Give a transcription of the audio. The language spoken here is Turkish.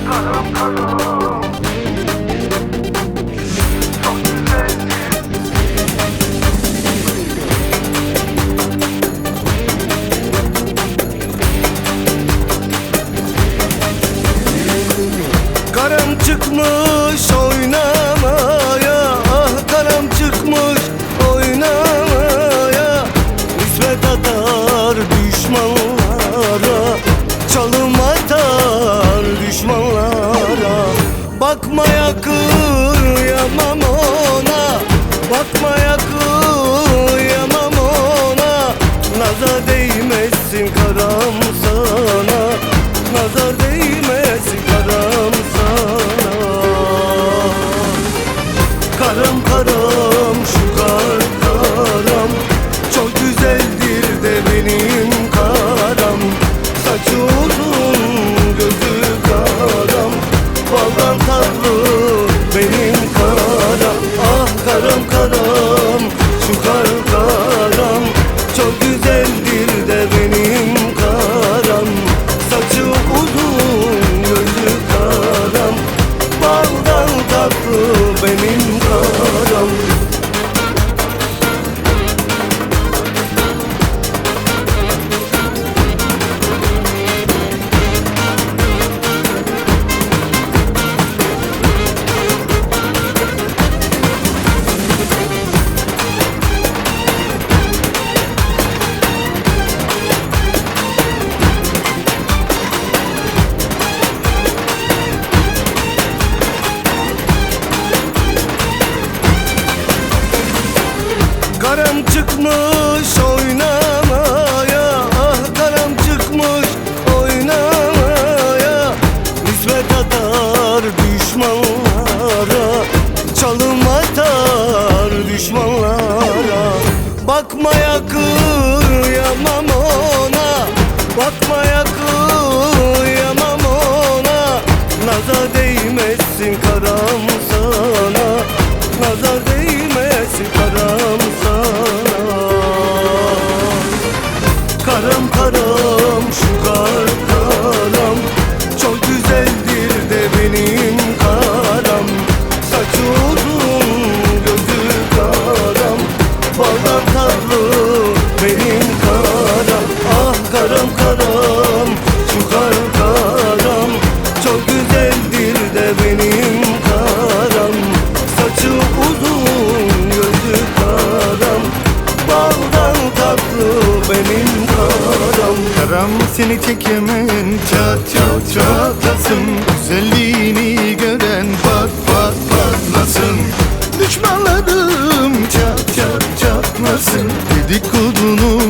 Karam karam çok güzeldi. Karam çıkmış oynamaya, ah karam çıkmış oynamaya. Nispet atar düşmanlara, çalım atar düşmanlara. Bakmaya kıyamam ona, bakmaya kıyamam ona. Nazar değmesin karam sana, nazar değmesin karam sana. Karam karam şu kar karam, çok güzeldir de benim karam. Saçı uzun gözü karam, baldan tatlı benim karam. Ah karam karam şu kar karam, çok güzeldir de benim karam. Saçı uzun gözü karam, baldan tatlı benim karam. Karam çıkmış oynamaya, ah karam çıkmış oynamaya. Nispet atar düşmanlara, çalım atar düşmanlara. Bakmaya kıyamam ona, bakmaya kıyamam ona. Nazar değmesin karam sana, nazar değmesin karam sana. Karam karam şu kar karam, çok güzeldir de benim karam. Saçı uzun gözü karam, baldan tatlı benim karam. Ah karam karam şu kar karam, çok güzeldir de benim karam. Saçı uzun gözü karam, baldan tatlı benim karam. Karam seni çekemen çat çat çatlasın, güzelliğini gören pat pat patlasın. Düşmanlarım çat çat çatlasın, dedikodunu